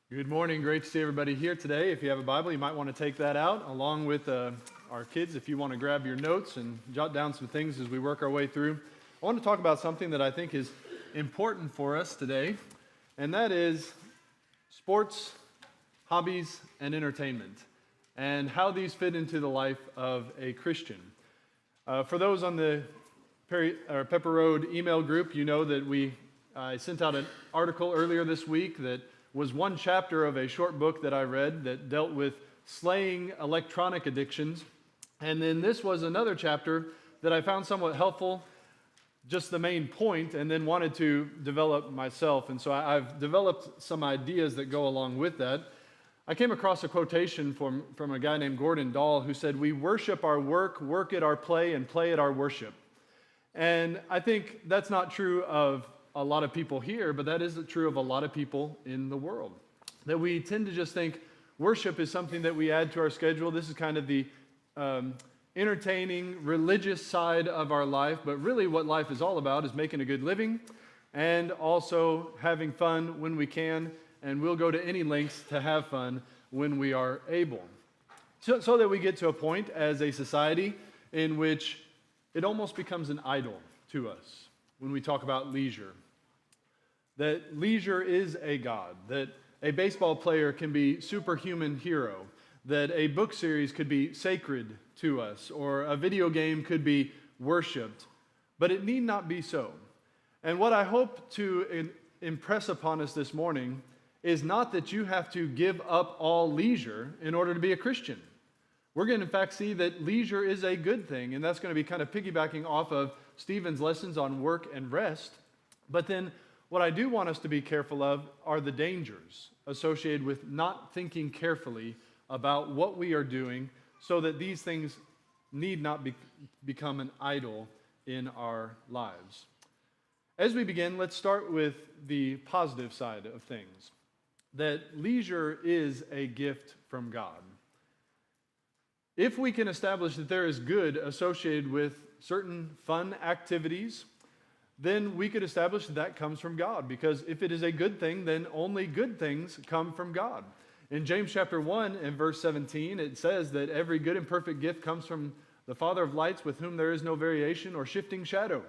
Good morning. Great to see everybody here today. If you have a Bible, you might want to take that out along with our kids if you want to grab your notes and jot down some things as we work our way through. I want to talk about something that I think is important for us today, and that is sports, hobbies, and entertainment, and how these fit into the life of a Christian. For those on the Pepper Road email group, you know that I sent out an article earlier this week that was one chapter of a short book that I read that dealt with slaying electronic addictions. And then this was another chapter that I found somewhat helpful, just the main point, and then wanted to develop myself. And so I've developed some ideas that go along with that. I came across a quotation from a guy named Gordon Dahl who said, "We worship our work at our play, and play at our worship." And I think that's not true of a lot of people here, but that is true of a lot of people in the world. That we tend to just think worship is something that we add to our schedule. This is kind of the entertaining, religious side of our life, but really what life is all about is making a good living and also having fun when we can, and we'll go to any lengths to have fun when we are able. So that we get to a point as a society in which it almost becomes an idol to us when we talk about leisure. That leisure is a god, that a baseball player can be superhuman hero, that a book series could be sacred to us, or a video game could be worshiped, but it need not be so. And what I hope to impress upon us this morning is not that you have to give up all leisure in order to be a Christian. We're going to in fact see that leisure is a good thing, and that's going to be kind of piggybacking off of Stephen's lessons on work and rest. But then what I do want us to be careful of are the dangers associated with not thinking carefully about what we are doing so that these things need not become an idol in our lives. As we begin, let's start with the positive side of things, that leisure is a gift from God. If we can establish that there is good associated with certain fun activities, then we could establish that that comes from God, because if it is a good thing, then only good things come from God. In James chapter 1 and verse 17, it says that every good and perfect gift comes from the Father of lights, with whom there is no variation or shifting shadow.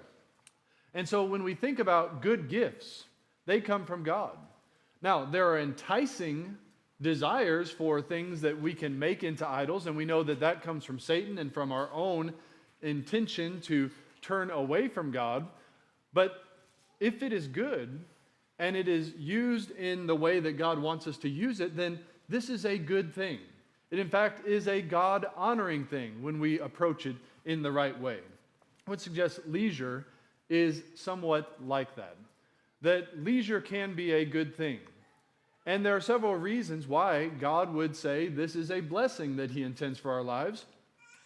And so when we think about good gifts, they come from God. Now, there are enticing desires for things that we can make into idols, and we know that that comes from Satan and from our own intention to turn away from God. But if it is good and it is used in the way that God wants us to use it, then this is a good thing. It in fact is a God-honoring thing when we approach it in the right way. I would suggest leisure is somewhat like that. That leisure can be a good thing. And there are several reasons why God would say this is a blessing that He intends for our lives.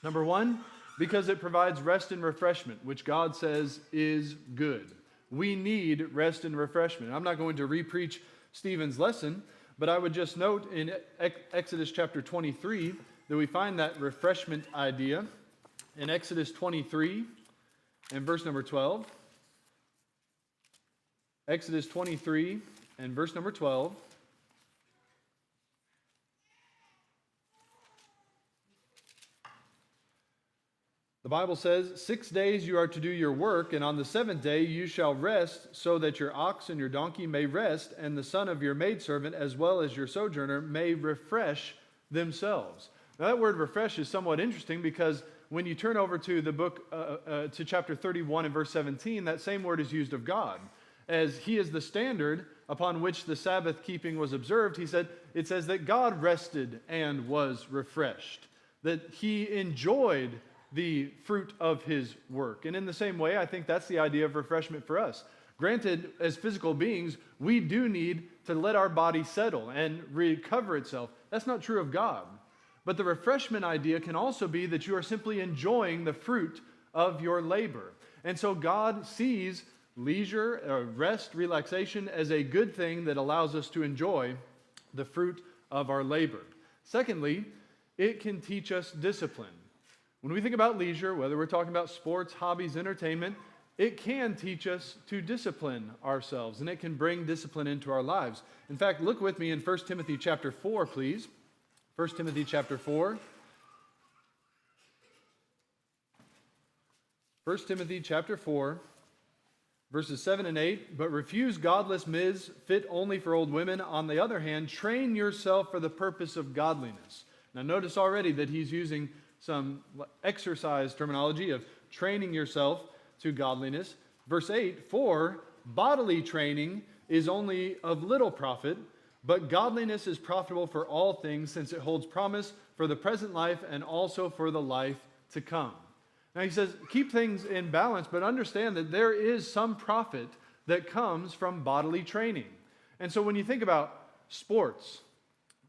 Number one, because it provides rest and refreshment, which God says is good. We need rest and refreshment. I'm not going to repreach Stephen's lesson, but I would just note in Exodus chapter 23 that we find that refreshment idea in Exodus 23 and verse number 12. Exodus 23 and verse number 12. The Bible says, 6 days you are to do your work, and on the seventh day you shall rest, so that your ox and your donkey may rest, and the son of your maidservant, as well as your sojourner, may refresh themselves. Now that word refresh is somewhat interesting, because when you turn over to the book, to chapter 31 and verse 17, that same word is used of God. As He is the standard upon which the Sabbath keeping was observed, it says that God rested and was refreshed, that He enjoyed the fruit of His work. And in the same way, I think that's the idea of refreshment for us. Granted, as physical beings, we do need to let our body settle and recover itself. That's not true of God. But the refreshment idea can also be that you are simply enjoying the fruit of your labor. And so God sees leisure, rest, relaxation as a good thing that allows us to enjoy the fruit of our labor. Secondly, it can teach us discipline. When we think about leisure, whether we're talking about sports, hobbies, entertainment, it can teach us to discipline ourselves, and it can bring discipline into our lives. In fact, look with me in 1 Timothy chapter 4, please. 1 Timothy chapter 4. 1 Timothy chapter 4, verses 7 and 8. But refuse godless myths fit only for old women. On the other hand, train yourself for the purpose of godliness. Now notice already that he's using some exercise terminology of training yourself to godliness. Verse 8, for bodily training is only of little profit, but godliness is profitable for all things, since it holds promise for the present life and also for the life to come. Now he says, keep things in balance, but understand that there is some profit that comes from bodily training. And so when you think about sports,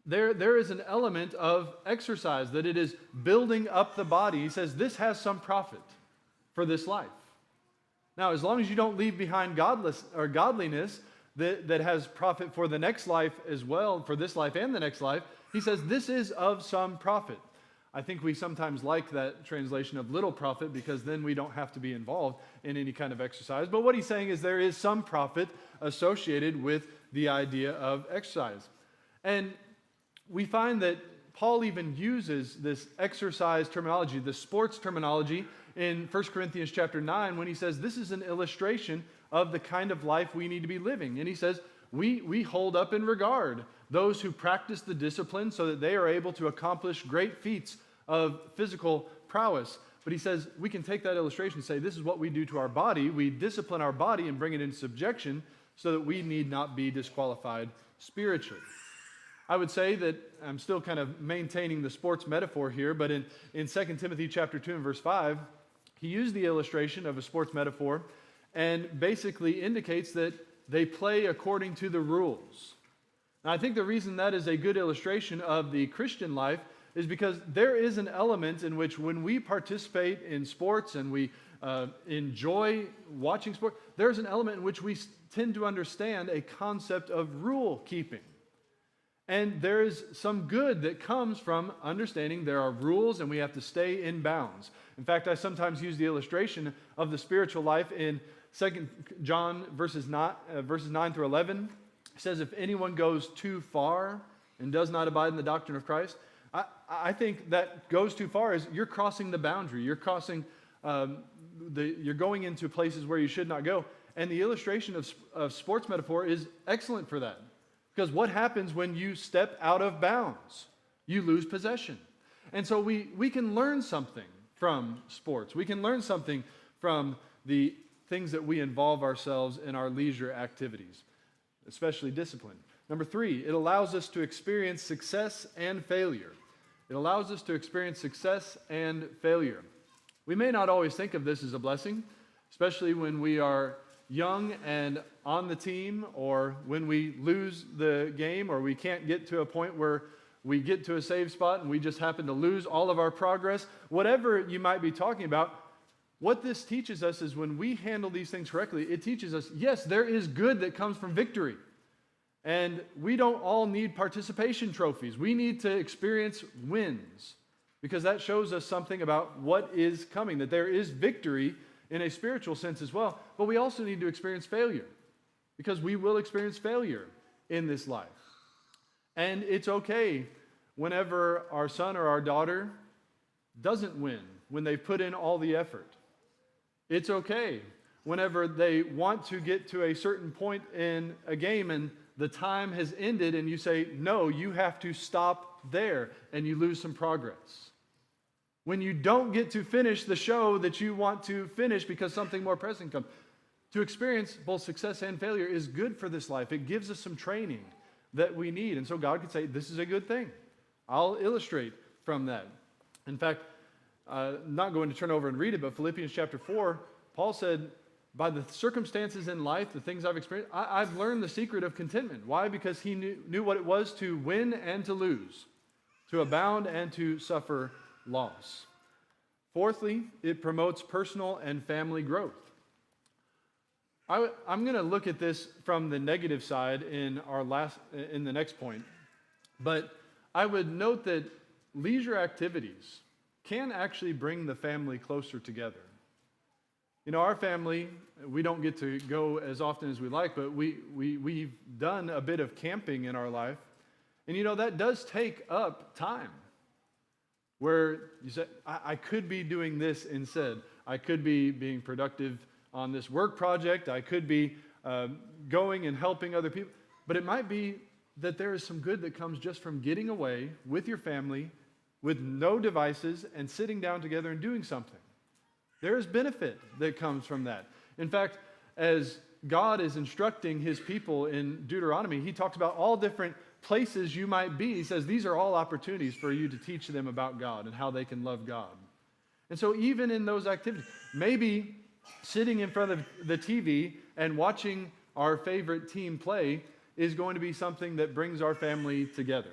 there is an element of exercise, that it is building up the body. He says this has some profit for this life. Now, as long as you don't leave behind godliness that has profit for the next life as well, for this life and the next life, he says this is of some profit. I think we sometimes like that translation of little profit, because then we don't have to be involved in any kind of exercise. But what he's saying is there is some profit associated with the idea of exercise. And we find that Paul even uses this exercise terminology, the sports terminology, in 1 Corinthians chapter 9, when he says this is an illustration of the kind of life we need to be living. And he says we hold up in regard those who practice the discipline so that they are able to accomplish great feats of physical prowess. But he says we can take that illustration and say this is what we do to our body. We discipline our body and bring it into subjection so that we need not be disqualified spiritually. I would say that I'm still kind of maintaining the sports metaphor here, but in 2 Timothy chapter 2 and verse 5, he used the illustration of a sports metaphor and basically indicates that they play according to the rules. Now, I think the reason that is a good illustration of the Christian life is because there is an element in which when we participate in sports and we enjoy watching sport, there's an element in which we tend to understand a concept of rule keeping. And there is some good that comes from understanding there are rules and we have to stay in bounds. In fact, I sometimes use the illustration of the spiritual life in 2 John verses 9 through 11. It says, if anyone goes too far and does not abide in the doctrine of Christ, I think that goes too far is you're crossing the boundary. You're crossing, you're going into places where you should not go. And the illustration of sports metaphor is excellent for that. Because what happens when you step out of bounds? You lose possession. And so we can learn something from sports. We can learn something from the things that we involve ourselves in our leisure activities, especially discipline. Number 3, it allows us to experience success and failure. It allows us to experience success and failure. We may not always think of this as a blessing, especially when we are young and on the team, or when we lose the game, or we can't get to a point where we get to a save spot and we just happen to lose all of our progress. Whatever you might be talking about, what this teaches us is when we handle these things correctly, it teaches us, yes, there is good that comes from victory. And we don't all need participation trophies. We need to experience wins, because that shows us something about what is coming, that there is victory in a spiritual sense as well. But we also need to experience failure, because we will experience failure in this life. And it's okay whenever our son or our daughter doesn't win, when they put in all the effort. It's okay whenever they want to get to a certain point in a game and the time has ended and you say, no, you have to stop there, and you lose some progress. When you don't get to finish the show that you want to finish because something more pressing comes. To experience both success and failure is good for this life. It gives us some training that we need. And so God could say, this is a good thing. I'll illustrate from that. In fact, I'm not going to turn over and read it, but Philippians chapter 4, Paul said, by the circumstances in life, the things I've experienced, I've learned the secret of contentment. Why? Because he knew what it was to win and to lose, to abound and to suffer loss. Fourthly, it promotes personal and family growth. I'm going to look at this from the negative side in the next point, but I would note that leisure activities can actually bring the family closer together. Our family, we don't get to go as often as we like, but we've done a bit of camping in our life. And that does take up time where you say, I could be doing this instead. I could be being productive on this work project. I could be going and helping other people. But it might be that there is some good that comes just from getting away with your family, with no devices, and sitting down together and doing something. There is benefit that comes from that. In fact, as God is instructing his people in Deuteronomy, he talks about all different places you might be. He says these are all opportunities for you to teach them about God and how they can love God. And so even in those activities, maybe sitting in front of the TV and watching our favorite team play is going to be something that brings our family together.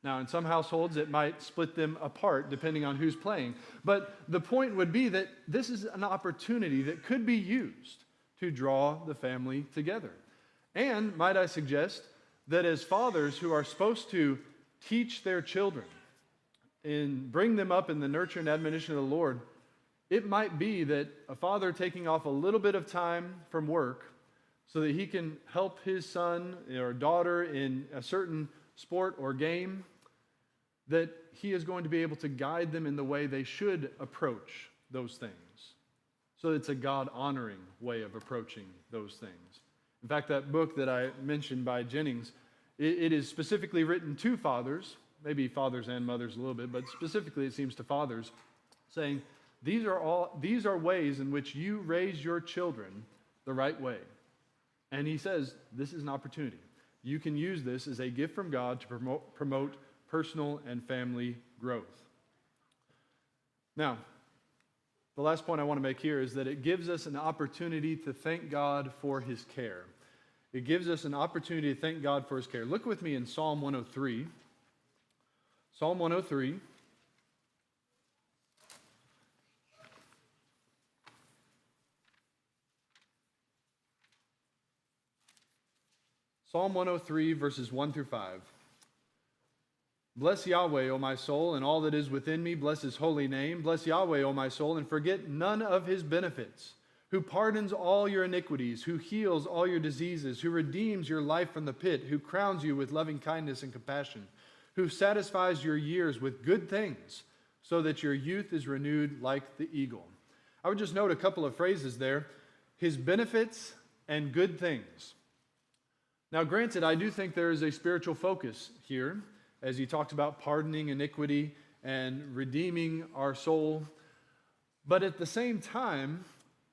Now, in some households, it might split them apart depending on who's playing. But the point would be that this is an opportunity that could be used to draw the family together. And, might I suggest, that as fathers who are supposed to teach their children and bring them up in the nurture and admonition of the Lord, it might be that a father taking off a little bit of time from work so that he can help his son or daughter in a certain sport or game, that he is going to be able to guide them in the way they should approach those things. So it's a God-honoring way of approaching those things. In fact, that book that I mentioned by Jennings, it is specifically written to fathers, maybe fathers and mothers a little bit, but specifically it seems to fathers, saying, these are ways in which you raise your children the right way. And he says, this is an opportunity. You can use this as a gift from God to promote personal and family growth. Now, the last point I want to make here is that it gives us an opportunity to thank God for his care. It gives us an opportunity to thank God for his care. Look with me in Psalm 103. Psalm 103. Psalm 103, verses 1 through 5. Bless Yahweh, O my soul, and all that is within me. Bless his holy name. Bless Yahweh, O my soul, and forget none of his benefits, who pardons all your iniquities, who heals all your diseases, who redeems your life from the pit, who crowns you with loving kindness and compassion, who satisfies your years with good things, so that your youth is renewed like the eagle. I would just note a couple of phrases there. His benefits and good things. Now, granted, I do think there is a spiritual focus here, as he talks about pardoning iniquity and redeeming our soul. But at the same time,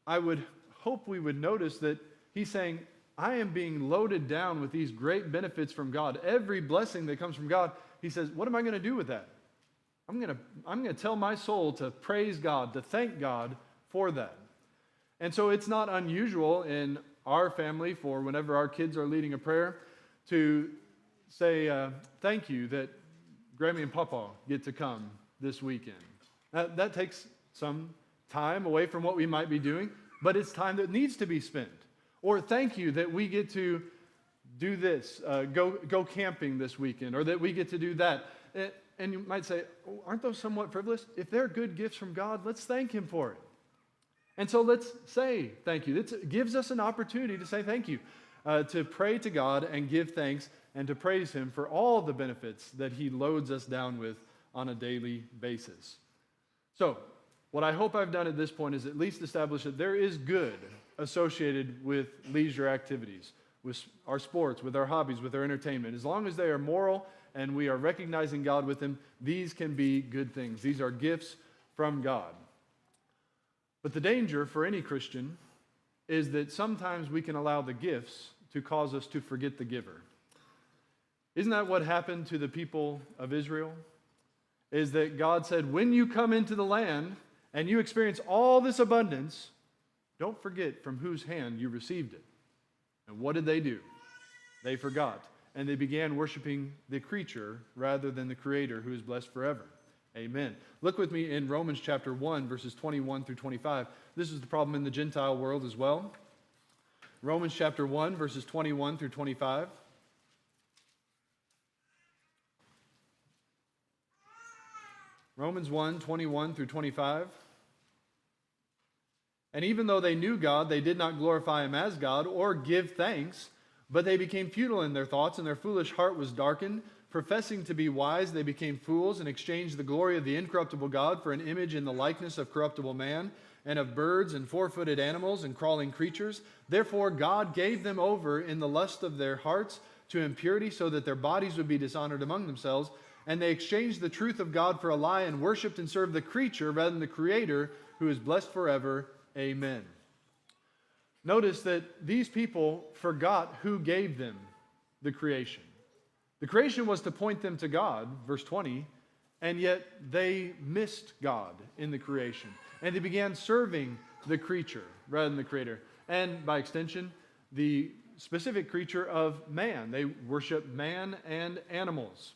I would hope we would notice that he's saying, I am being loaded down with these great benefits from God. Every blessing that comes from God, he says, what am I going to do with that? I'm going to tell my soul to praise God, to thank God for that. And so it's not unusual in our family for whenever our kids are leading a prayer to say, thank you that Grammy and Papa get to come this weekend. That takes some time away from what we might be doing, but it's time that needs to be spent. Or thank you that we get to do this, go camping this weekend, or that we get to do that. And you might say, oh, aren't those somewhat frivolous? If they're good gifts from God, let's thank him for it. And so let's say thank you. It gives us an opportunity to say thank you, to pray to God and give thanks and to praise him for all the benefits that he loads us down with on a daily basis. So, what I hope I've done at this point is at least establish that there is good associated with leisure activities, with our sports, with our hobbies, with our entertainment. As long as they are moral and we are recognizing God with them, these can be good things. These are gifts from God. But the danger for any Christian is that sometimes we can allow the gifts to cause us to forget the giver. Isn't that what happened to the people of Israel? Is that God said, when you come into the land and you experience all this abundance, don't forget from whose hand you received it. And what did they do? They forgot. And they began worshiping the creature rather than the Creator who is blessed forever. Amen. Look with me in Romans chapter 1, verses 21 through 25. This is the problem in the Gentile world as well. Romans chapter 1, verses 21 through 25. Romans 1, 21 through 25. And even though they knew God, they did not glorify him as God or give thanks, but they became futile in their thoughts, and their foolish heart was darkened. Professing to be wise, they became fools and exchanged the glory of the incorruptible God for an image in the likeness of corruptible man, and of birds and four-footed animals and crawling creatures. Therefore God gave them over in the lust of their hearts to impurity, so that their bodies would be dishonored among themselves. And they exchanged the truth of God for a lie, and worshipped and served the creature rather than the Creator, who is blessed forever. Amen. Notice that these people forgot who gave them the creation. The creation was to point them to God, verse 20, and yet they missed God in the creation. And they began serving the creature rather than the Creator. And by extension, the specific creature of man. They worship man and animals.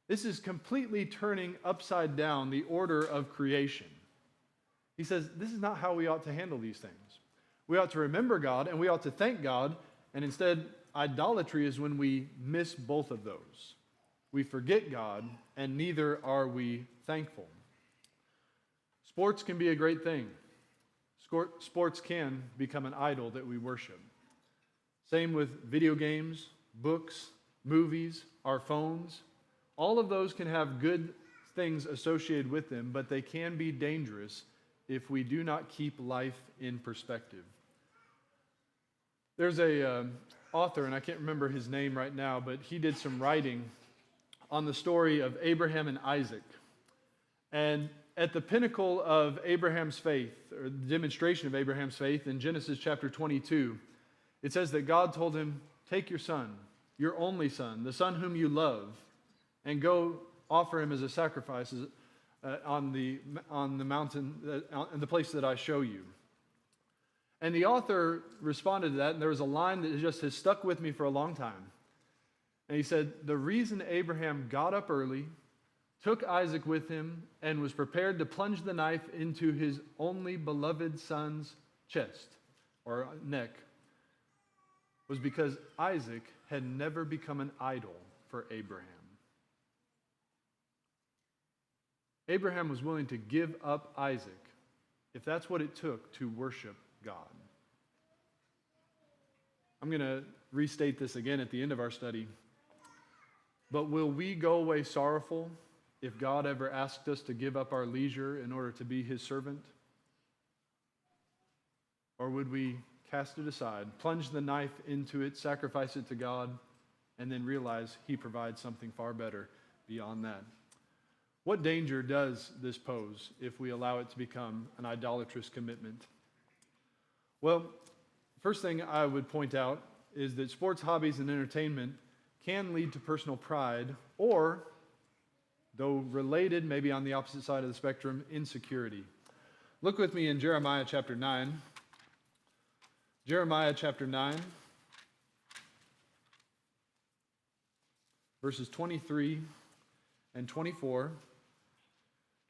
This is completely turning upside down the order of creation. He says, this is not how we ought to handle these things. We ought to remember God, and we ought to thank God, and instead, idolatry is when we miss both of those. We forget God, and neither are we thankful. Sports can be a great thing. Sports can become an idol that we worship. Same with video games, books, movies, our phones. All of those can have good things associated with them, but they can be dangerous if we do not keep life in perspective. There's a author, and I can't remember his name right now, but he did some writing on the story of Abraham and Isaac. And at the pinnacle of Abraham's faith, or the demonstration of Abraham's faith, in Genesis chapter 22, it says that God told him, take your son, your only son, the son whom you love, and go offer him as a sacrifice on the mountain, in the place that I show you. And the author responded to that, and there was a line that just has stuck with me for a long time. And he said, the reason Abraham got up early, took Isaac with him, and was prepared to plunge the knife into his only beloved son's chest, or neck, was because Isaac had never become an idol for Abraham. Abraham was willing to give up Isaac if that's what it took to worship God. I'm going to restate this again at the end of our study. But will we go away sorrowful if God ever asked us to give up our leisure in order to be his servant? Or would we cast it aside, plunge the knife into it, sacrifice it to God, and then realize he provides something far better beyond that? What danger does this pose if we allow it to become an idolatrous commitment? Well, first thing I would point out is that sports, hobbies, and entertainment can lead to personal pride, or, though related, maybe on the opposite side of the spectrum, insecurity. Look with me in Jeremiah chapter 9. Jeremiah chapter 9, verses 23 and 24.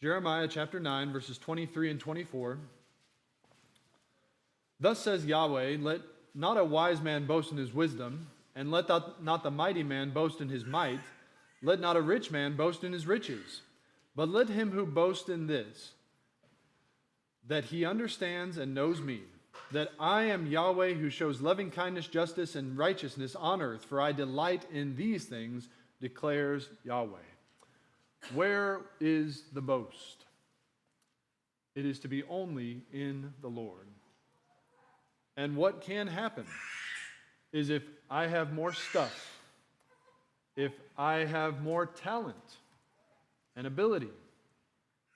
Jeremiah chapter 9, verses 23 and 24. Thus says Yahweh, let not a wise man boast in his wisdom, and let not the mighty man boast in his might. Let not a rich man boast in his riches, but let him who boasts in this, that he understands and knows me, that I am Yahweh who shows loving kindness, justice, and righteousness on earth, for I delight in these things, declares Yahweh. Where is the boast? It is to be only in the Lord. And what can happen is if I have more stuff, if I have more talent and ability,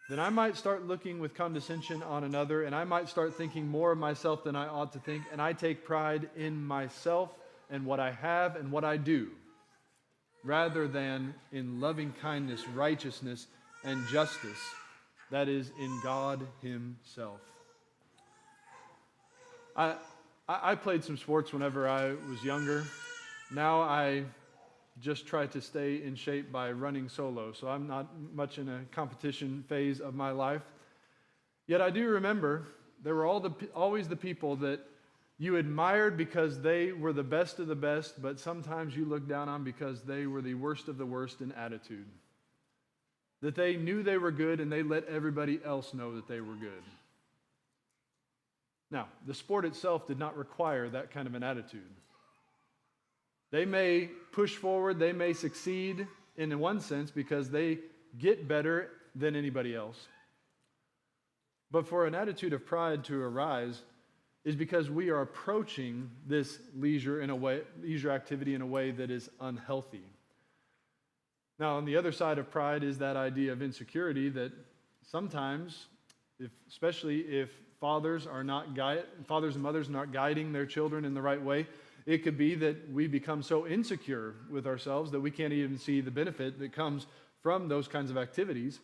then I might start looking with condescension on another, and I might start thinking more of myself than I ought to think, and I take pride in myself and what I have and what I do, rather than in loving kindness, righteousness, and justice that is in God himself. I played some sports whenever I was younger. Now I just try to stay in shape by running solo, so I'm not much in a competition phase of my life. Yet I do remember there were always the people that you admired because they were the best of the best, but sometimes you looked down on because they were the worst of the worst in attitude. That they knew they were good and they let everybody else know that they were good. Now, the sport itself did not require that kind of an attitude. They may push forward, they may succeed in one sense because they get better than anybody else. But for an attitude of pride to arise is because we are approaching this leisure activity in a way that is unhealthy. Now, on the other side of pride is that idea of insecurity that sometimes, especially if fathers and mothers are not guiding their children in the right way, it could be that we become so insecure with ourselves that we can't even see the benefit that comes from those kinds of activities.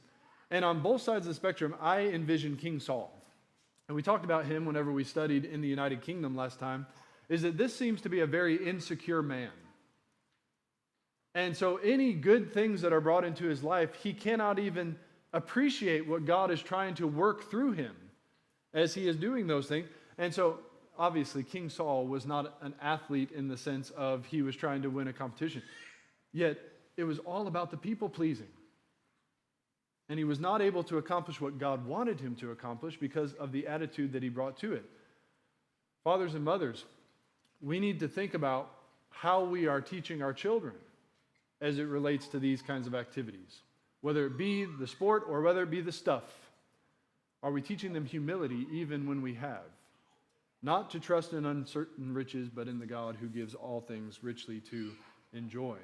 And on both sides of the spectrum, I envision King Saul. And we talked about him whenever we studied in the United Kingdom last time, is that this seems to be a very insecure man. And so any good things that are brought into his life, he cannot even appreciate what God is trying to work through him as he is doing those things. And so obviously King Saul was not an athlete in the sense of he was trying to win a competition. Yet it was all about the people pleasing. And he was not able to accomplish what God wanted him to accomplish because of the attitude that he brought to it. Fathers and mothers, we need to think about how we are teaching our children as it relates to these kinds of activities, whether it be the sport or whether it be the stuff. Are we teaching them humility even when we have? Not to trust in uncertain riches, but in the God who gives all things richly to enjoy.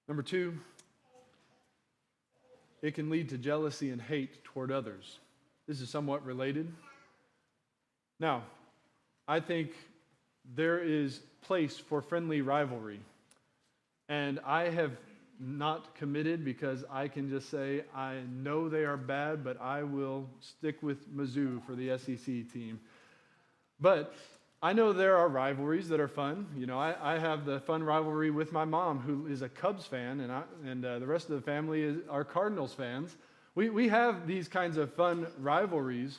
Number 2, it can lead to jealousy and hate toward others. This is somewhat related. Now, I think there is place for friendly rivalry. And I have not committed because I can just say, I know they are bad, but I will stick with Mizzou for the SEC team. But I know there are rivalries that are fun. You know, I have the fun rivalry with my mom, who is a Cubs fan, and the rest of the family are Cardinals fans. We have these kinds of fun rivalries,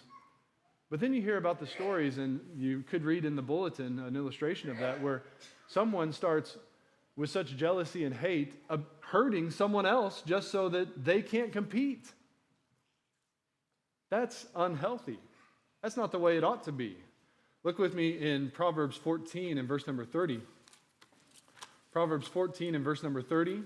but then you hear about the stories, and you could read in the bulletin an illustration of that, where someone starts with such jealousy and hate hurting someone else just so that they can't compete. That's unhealthy. That's not the way it ought to be. Look with me in Proverbs 14 and verse number 30. Proverbs 14 and verse number 30.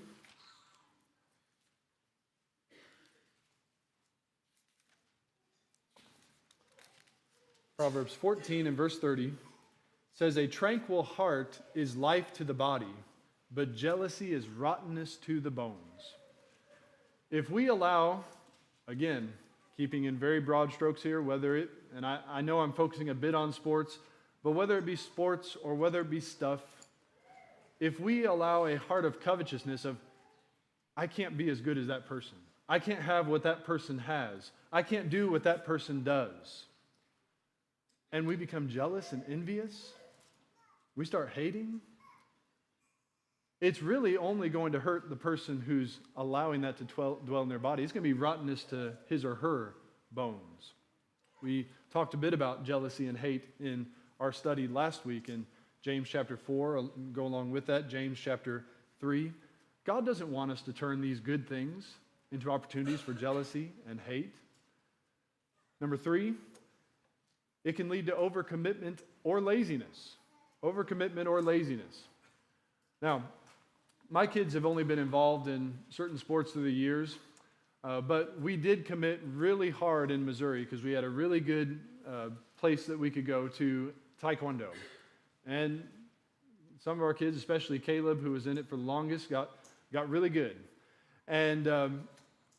Proverbs 14 and verse 30 says, "A tranquil heart is life to the body, but jealousy is rottenness to the bones." If we allow, again, keeping in very broad strokes here, and I know I'm focusing a bit on sports, but whether it be sports or whether it be stuff, if we allow a heart of covetousness of, I can't be as good as that person, I can't have what that person has, I can't do what that person does, and we become jealous and envious, we start hating, it's really only going to hurt the person who's allowing that to dwell in their body. It's going to be rottenness to his or her bones. We talked a bit about jealousy and hate in our study last week in James chapter 4. Go along with that, James chapter 3. God doesn't want us to turn these good things into opportunities for jealousy and hate. Number 3, it can lead to overcommitment or laziness. Overcommitment or laziness. Now, my kids have only been involved in certain sports through the years, but we did commit really hard in Missouri because we had a really good place that we could go to Taekwondo. And some of our kids, especially Caleb, who was in it for the longest, got really good. And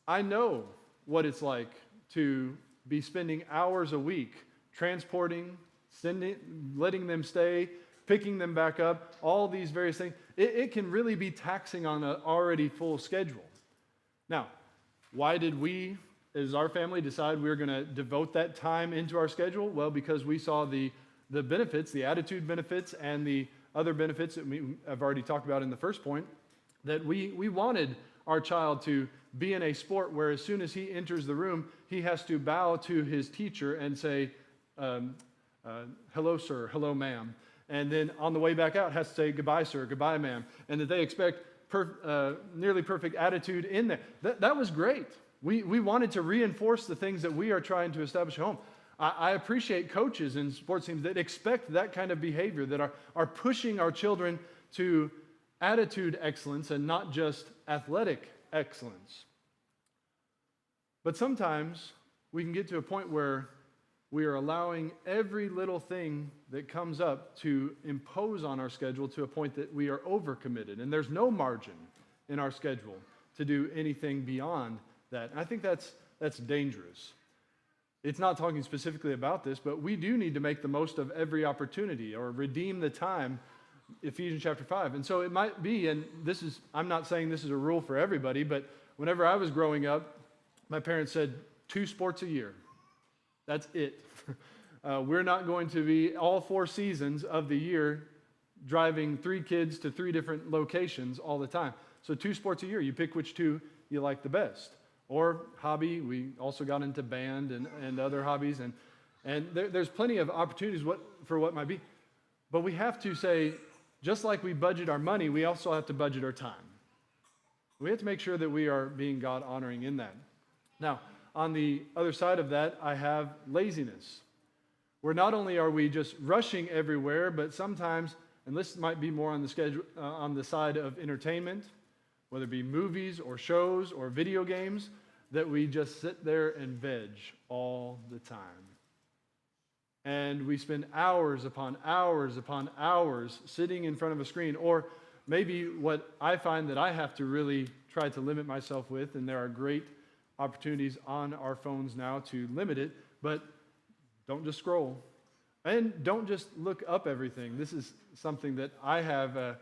I know what it's like to be spending hours a week transporting, letting them stay, picking them back up, all these various things. It can really be taxing on an already full schedule. Now, why did we, as our family, decide we were going to devote that time into our schedule? Well, because we saw the benefits, the attitude benefits, and the other benefits that we have already talked about in the first point, that we wanted our child to be in a sport where as soon as he enters the room, he has to bow to his teacher and say, hello, sir, hello, ma'am. And then on the way back out has to say, goodbye, sir, goodbye, ma'am. And that they expect nearly perfect attitude in there. That was great. We wanted to reinforce the things that we are trying to establish at home. I appreciate coaches in sports teams that expect that kind of behavior, that are pushing our children to attitude excellence and not just athletic excellence. But sometimes we can get to a point where we are allowing every little thing that comes up to impose on our schedule to a point that we are overcommitted, and there's no margin in our schedule to do anything beyond that. And I think that's dangerous. It's not talking specifically about this, but we do need to make the most of every opportunity or redeem the time, Ephesians chapter 5. And so it might be, and I'm not saying this is a rule for everybody, but whenever I was growing up, my parents said 2 sports a year. That's it. We're not going to be all 4 seasons of the year driving 3 kids to 3 different locations all the time. So 2 sports a year. You pick which 2 you like the best. Or hobby. We also got into band and other hobbies. And there's plenty of opportunities for what might be. But we have to say, just like we budget our money, we also have to budget our time. We have to make sure that we are being God-honoring in that. Now, on the other side of that, I have laziness, where not only are we just rushing everywhere, but sometimes, and this might be more on the schedule, on the side of entertainment, whether it be movies or shows or video games, that we just sit there and veg all the time. And we spend hours upon hours upon hours sitting in front of a screen. Or maybe what I find that I have to really try to limit myself with, and there are great opportunities on our phones now to limit it, but don't just scroll. And don't just look up everything. This is something that I have,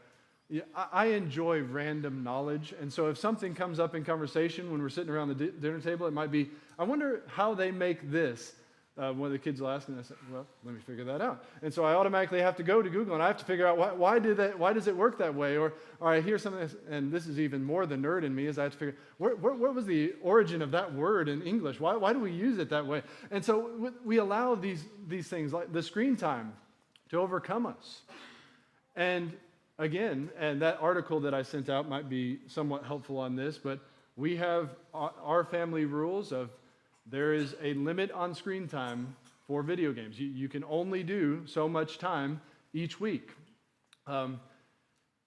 I enjoy random knowledge. And so if something comes up in conversation when we're sitting around the dinner table, it might be, I wonder how they make this. One of the kids will ask, and I said, well, let me figure that out. And so I automatically have to go to Google, and I have to figure out why does it work that way? Or I hear something, and this is even more the nerd in me, is I have to figure, where was the origin of that word in English? Why do we use it that way? And so we allow these things, like the screen time, to overcome us. And again, and that article that I sent out might be somewhat helpful on this, but we have our family rules of there is a limit on screen time for video games. You can only do so much time each week.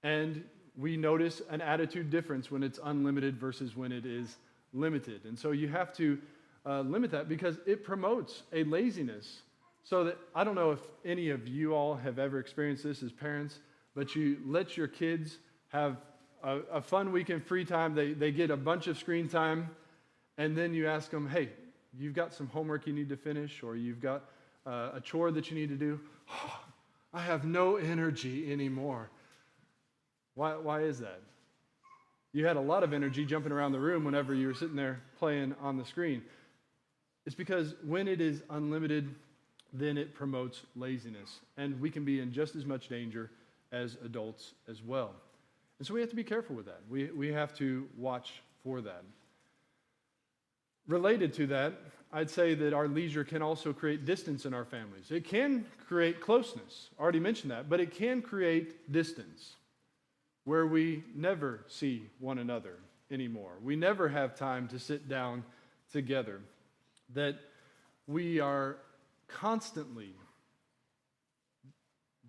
And we notice an attitude difference when it's unlimited versus when it is limited. And so you have to limit that because it promotes a laziness. So that, I don't know if any of you all have ever experienced this as parents, but you let your kids have a fun weekend free time. They get a bunch of screen time, and then you ask them, hey, you've got some homework you need to finish, or you've got a chore that you need to do. Oh, I have no energy anymore. Why is that? You had a lot of energy jumping around the room whenever you were sitting there playing on the screen. It's because when it is unlimited, then it promotes laziness. And we can be in just as much danger as adults as well. And so we have to be careful with that. We have to watch for that. Related to that, I'd say that our leisure can also create distance in our families. It can create closeness. I already mentioned that, but it can create distance where we never see one another anymore. We never have time to sit down together. That we are constantly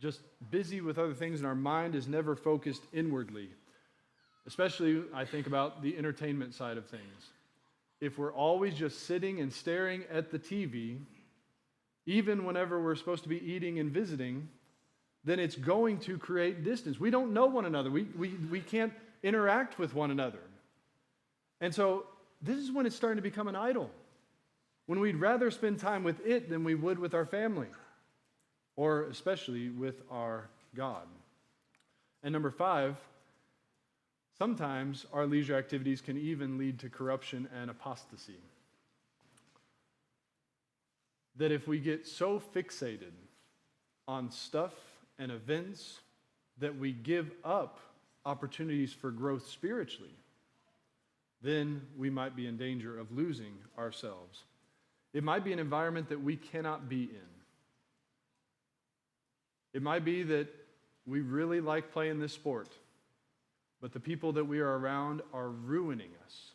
just busy with other things and our mind is never focused inwardly. Especially, I think about the entertainment side of things. If we're always just sitting and staring at the TV, even whenever we're supposed to be eating and visiting, then it's going to create distance. We don't know one another. We can't interact with one another. And so this is when it's starting to become an idol. When we'd rather spend time with it than we would with our family, or especially with our God. And number 5, sometimes our leisure activities can even lead to corruption and apostasy. That if we get so fixated on stuff and events that we give up opportunities for growth spiritually, then we might be in danger of losing ourselves. It might be an environment that we cannot be in. It might be that we really like playing this sport, but the people that we are around are ruining us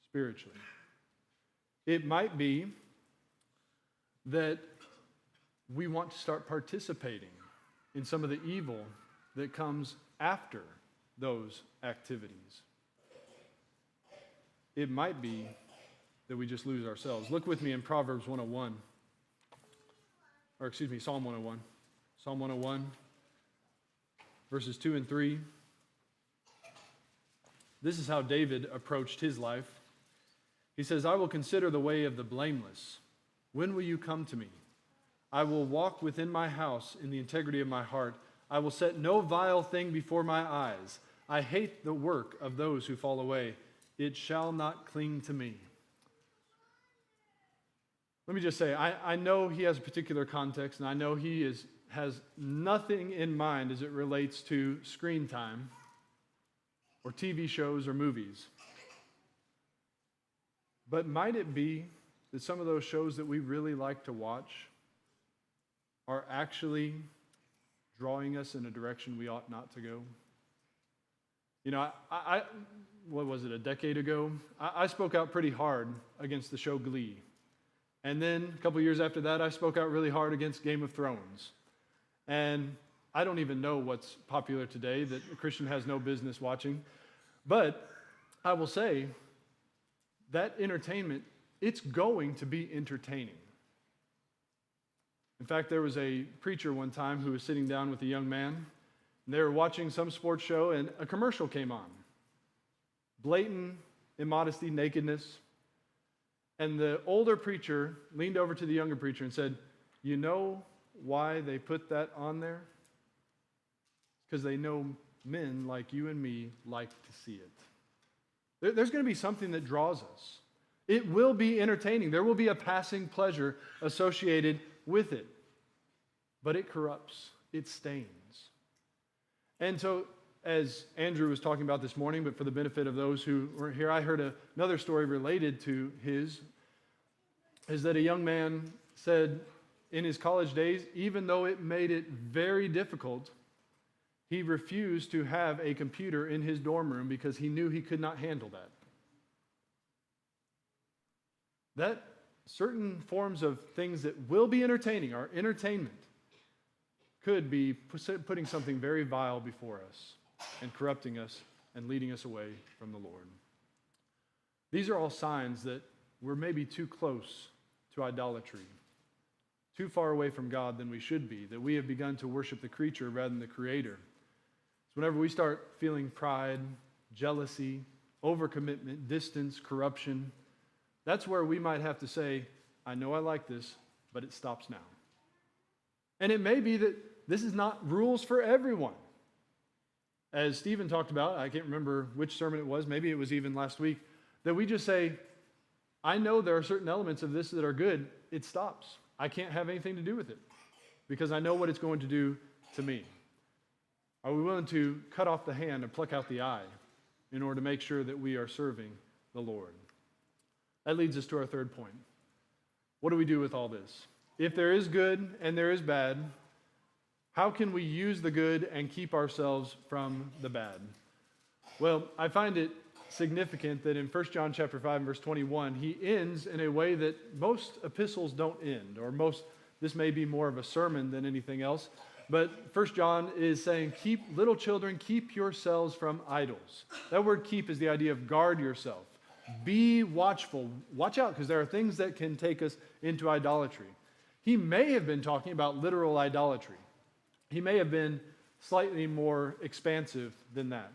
spiritually. It might be that we want to start participating in some of the evil that comes after those activities. It might be that we just lose ourselves. Look with me in Proverbs 101. Psalm 101. Psalm 101, verses 2 and 3. This is how David approached his life. He says, I will consider the way of the blameless. When will you come to me? I will walk within my house in the integrity of my heart. I will set no vile thing before my eyes. I hate the work of those who fall away. It shall not cling to me. Let me just say, I know he has a particular context, and I know he has nothing in mind as it relates to screen time or TV shows or movies. But might it be that some of those shows that we really like to watch are actually drawing us in a direction we ought not to go? You know, what was it, a decade ago? I spoke out pretty hard against the show Glee. And then a couple years after that, I spoke out really hard against Game of Thrones. And I don't even know what's popular today that a Christian has no business watching. But I will say that entertainment, it's going to be entertaining. In fact, there was a preacher one time who was sitting down with a young man, and they were watching some sports show, and a commercial came on. Blatant immodesty, nakedness. And the older preacher leaned over to the younger preacher and said, you know why they put that on there? Because they know men like you and me like to see it. There's going to be something that draws us. It will be entertaining. There will be a passing pleasure associated with it. But it corrupts. It stains. And so, as Andrew was talking about this morning, but for the benefit of those who weren't here, I heard another story related to his, is that a young man said in his college days, even though it made it very difficult, he refused to have a computer in his dorm room because he knew he could not handle that. That certain forms of things that will be entertaining, our entertainment, could be putting something very vile before us and corrupting us and leading us away from the Lord. These are all signs that we're maybe too close to idolatry, too far away from God than we should be, that we have begun to worship the creature rather than the Creator. So whenever we start feeling pride, jealousy, overcommitment, distance, corruption, that's where we might have to say, I know I like this, but it stops now. And it may be that this is not rules for everyone. As Stephen talked about, I can't remember which sermon it was, maybe it was even last week, that we just say, I know there are certain elements of this that are good, it stops. I can't have anything to do with it because I know what it's going to do to me. Are we willing to cut off the hand and pluck out the eye in order to make sure that we are serving the Lord? That leads us to our third point. What do we do with all this? If there is good and there is bad, how can we use the good and keep ourselves from the bad? Well, I find it significant that in 1 John chapter 5 verse 21, he ends in a way that most epistles don't end, or this may be more of a sermon than anything else, but 1 John is saying, little children, keep yourselves from idols. That word keep is the idea of guard yourself. Be watchful. Watch out, because there are things that can take us into idolatry. He may have been talking about literal idolatry. He may have been slightly more expansive than that.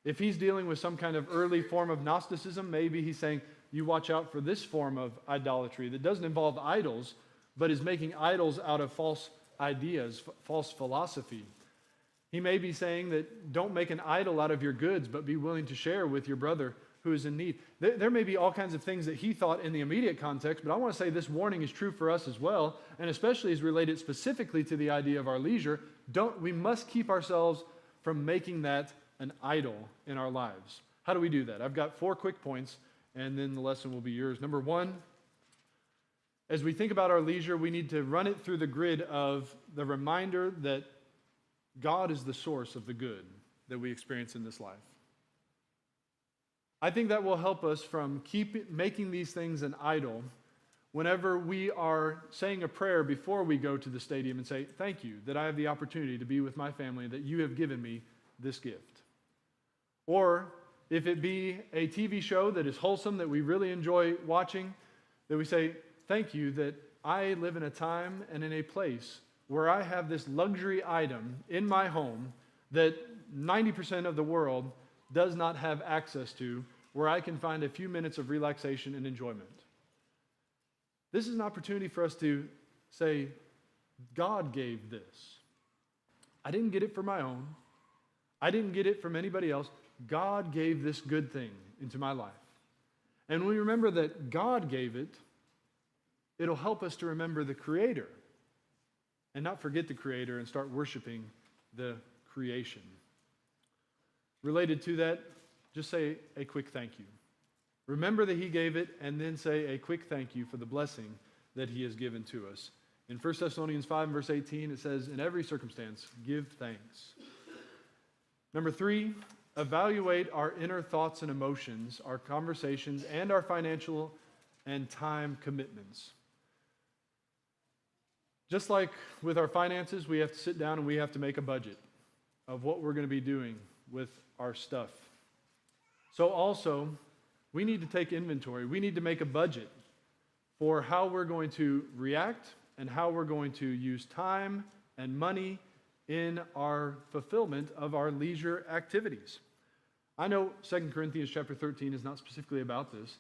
If he's dealing with some kind of early form of Gnosticism, maybe he's saying, you watch out for this form of idolatry that doesn't involve idols, but is making idols out of false ideas, false philosophy. He may be saying that don't make an idol out of your goods, but be willing to share with your brother who is in need. There may be all kinds of things that he thought in the immediate context, but I want to say this warning is true for us as well, and especially is related specifically to the idea of our leisure. We must keep ourselves from making that an idol in our lives. How do we do that? I've got 4 quick points, and then the lesson will be yours. Number 1, as we think about our leisure, we need to run it through the grid of the reminder that God is the source of the good that we experience in this life. I think that will help us from making these things an idol whenever we are saying a prayer before we go to the stadium and say, thank you that I have the opportunity to be with my family, that you have given me this gift. Or if it be a TV show that is wholesome, that we really enjoy watching, that we say, thank you that I live in a time and in a place where I have this luxury item in my home that 90% of the world does not have access to, where I can find a few minutes of relaxation and enjoyment. This is an opportunity for us to say, God gave this. I didn't get it for my own. I didn't get it from anybody else. God gave this good thing into my life. And when we remember that God gave it, it'll help us to remember the Creator and not forget the Creator and start worshiping the creation. Related to that, just say a quick thank you. Remember that He gave it, and then say a quick thank you for the blessing that He has given to us. In 1 Thessalonians 5 and verse 18, it says, in every circumstance, give thanks. Number 3, evaluate our inner thoughts and emotions, our conversations, and our financial and time commitments. Just like with our finances, we have to sit down and we have to make a budget of what we're going to be doing with our stuff. So also, we need to take inventory. We need to make a budget for how we're going to react and how we're going to use time and money in our fulfillment of our leisure activities. I know 2 Corinthians chapter 13 is not specifically about this,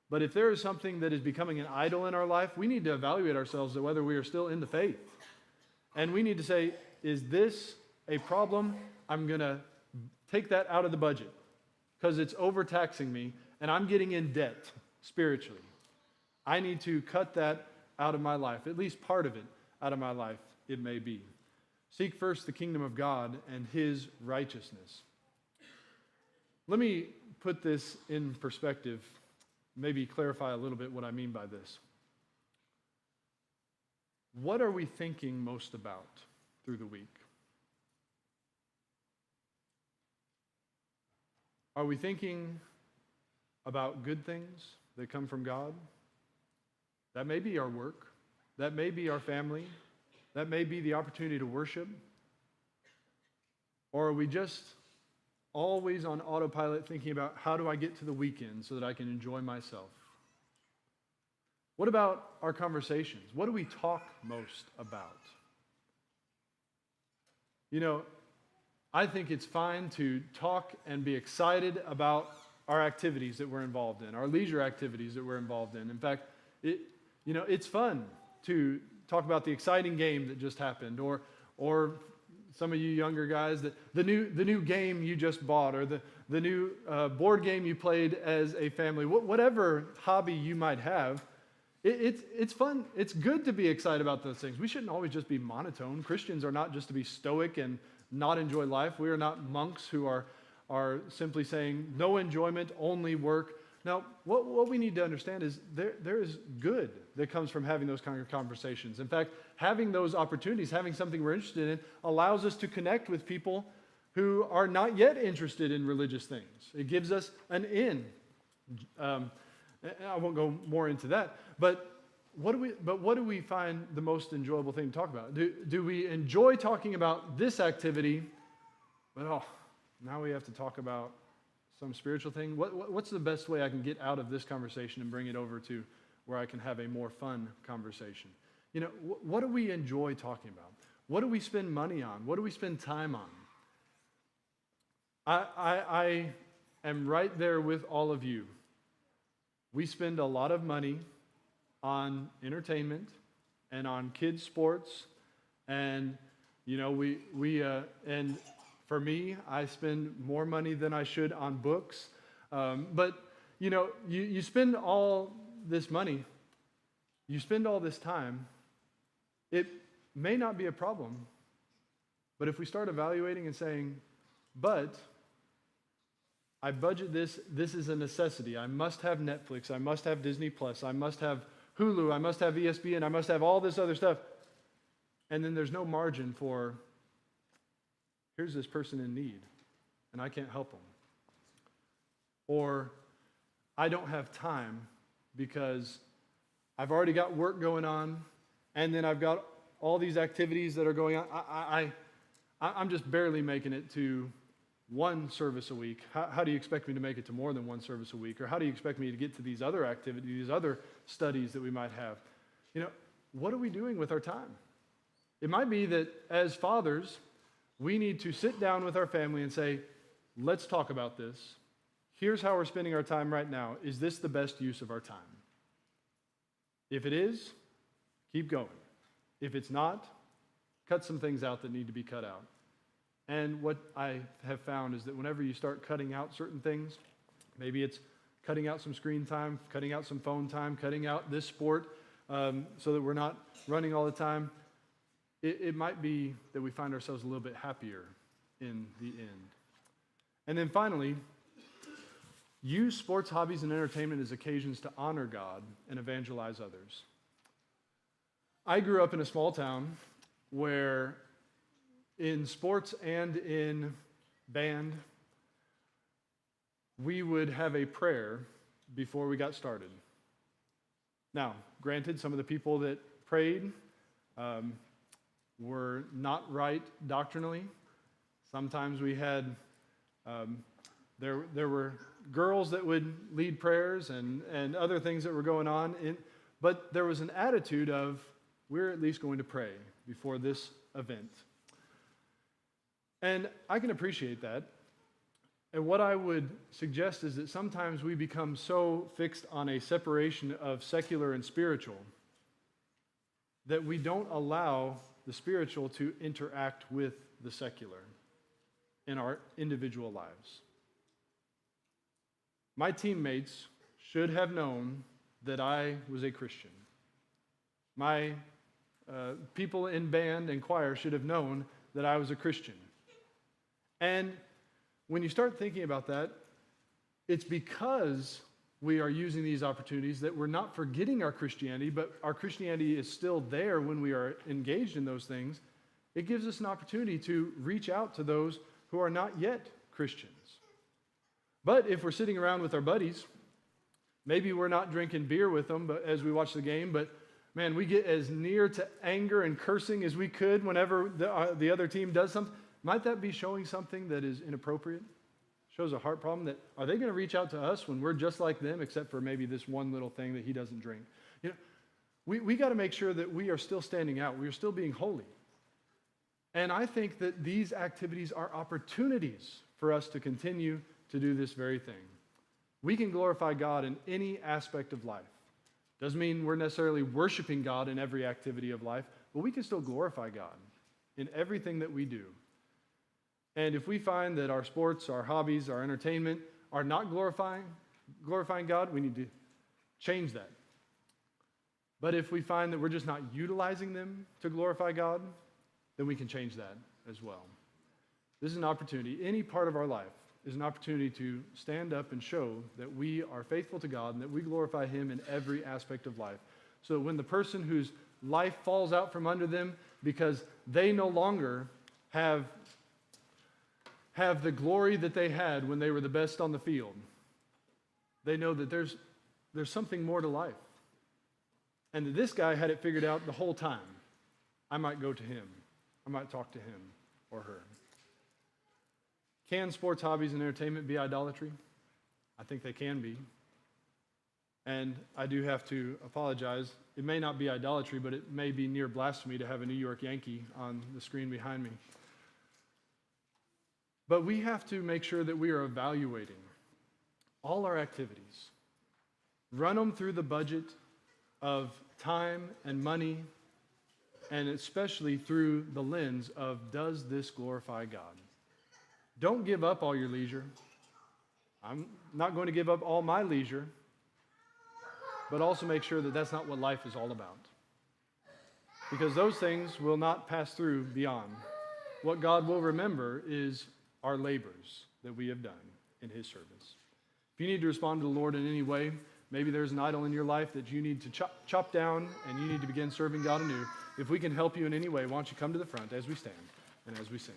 but if there is something that is becoming an idol in our life, we need to evaluate ourselves as whether we are still in the faith. And we need to say, is this a problem? I'm going to take that out of the budget because it's overtaxing me and I'm getting in debt spiritually. I need to cut that out of my life, at least part of it out of my life, it may be. Seek first the kingdom of God and His righteousness. Let me put this in perspective, maybe clarify a little bit what I mean by this. What are we thinking most about through the week? Are we thinking about good things that come from God? That may be our work. That may be our family. That may be the opportunity to worship. Or are we just always on autopilot thinking about how do I get to the weekend so that I can enjoy myself? What about our conversations? What do we talk most about? You know, I think it's fine to talk and be excited about our activities that we're involved in, our leisure activities that we're involved in. In fact, it's fun to talk about the exciting game that just happened, or some of you younger guys, the new game you just bought, or the new board game you played as a family. Whatever hobby you might have, it's fun. It's good to be excited about those things. We shouldn't always just be monotone. Christians are not just to be stoic and not enjoy life. We are not monks who are simply saying no enjoyment, only work. Now, what we need to understand is there is good that comes from having those kind of conversations. In fact, having those opportunities, having something we're interested in, allows us to connect with people who are not yet interested in religious things. It gives us an in. I won't go more into that, but what do we find the most enjoyable thing to talk about? Do we enjoy talking about this activity, but now we have to talk about some spiritual thing? What's the best way I can get out of this conversation and bring it over to where I can have a more fun conversation? You know, what do we enjoy talking about? What do we spend money on? What do we spend time on? I am right there with all of you. We spend a lot of money on entertainment and on kids' sports, and and for me, I spend more money than I should on books. But you spend all this money, you spend all this time. It may not be a problem, but if we start evaluating and saying, but I budget this is a necessity. I must have Netflix, I must have Disney Plus, I must have Hulu, I must have ESPN, I must have all this other stuff. And then there's no margin for, here's this person in need, and I can't help them. Or I don't have time because I've already got work going on, and then I've got all these activities that are going on. I'm just barely making it to one service a week. How do you expect me to make it to more than one service a week? Or how do you expect me to get to these other activities, these other studies that we might have? What are we doing with our time? It might be that as fathers, we need to sit down with our family and say, let's talk about this. Here's how we're spending our time right now. Is this the best use of our time? If it is, keep going. If it's not, cut some things out that need to be cut out. And what I have found is that whenever you start cutting out certain things, maybe it's cutting out some screen time, cutting out some phone time, cutting out this sport so that we're not running all the time, it might be that we find ourselves a little bit happier in the end. And then finally, use sports, hobbies, and entertainment as occasions to honor God and evangelize others. I grew up in a small town where in sports and in band, we would have a prayer before we got started. Now, granted, some of the people that prayed were not right doctrinally. Sometimes we had, there were girls that would lead prayers and other things that were going on, but there was an attitude of, we're at least going to pray before this event. And I can appreciate that. And what I would suggest is that sometimes we become so fixed on a separation of secular and spiritual that we don't allow the spiritual to interact with the secular in our individual lives. My teammates should have known that I was a Christian. My people in band and choir should have known that I was a Christian. And when you start thinking about that, it's because we are using these opportunities that we're not forgetting our Christianity, but our Christianity is still there when we are engaged in those things. It gives us an opportunity to reach out to those who are not yet Christians. But if we're sitting around with our buddies, maybe we're not drinking beer with them but as we watch the game, but man, we get as near to anger and cursing as we could whenever the other team does something. Might that be showing something that is inappropriate? Shows a heart problem. That are they going to reach out to us when we're just like them, except for maybe this one little thing that he doesn't drink? We got to make sure that we are still standing out. We are still being holy. And I think that these activities are opportunities for us to continue to do this very thing. We can glorify God in any aspect of life. Doesn't mean we're necessarily worshiping God in every activity of life, but we can still glorify God in everything that we do. And if we find that our sports, our hobbies, our entertainment are not glorifying God, we need to change that. But if we find that we're just not utilizing them to glorify God, then we can change that as well. This is an opportunity. Any part of our life is an opportunity to stand up and show that we are faithful to God and that we glorify Him in every aspect of life. So that when the person whose life falls out from under them because they no longer have the glory that they had when they were the best on the field, they know that there's something more to life. And that this guy had it figured out the whole time. I might go to him. I might talk to him or her. Can sports, hobbies, and entertainment be idolatry? I think they can be. And I do have to apologize. It may not be idolatry, but it may be near blasphemy to have a New York Yankee on the screen behind me. But we have to make sure that we are evaluating all our activities. Run them through the budget of time and money, and especially through the lens of, does this glorify God? Don't give up all your leisure. I'm not going to give up all my leisure, but also make sure that that's not what life is all about. Because those things will not pass through beyond. What God will remember is our labors that we have done in His service. If you need to respond to the Lord in any way, maybe there's an idol in your life that you need to chop down and you need to begin serving God anew. If we can help you in any way, why don't you come to the front as we stand and as we sing.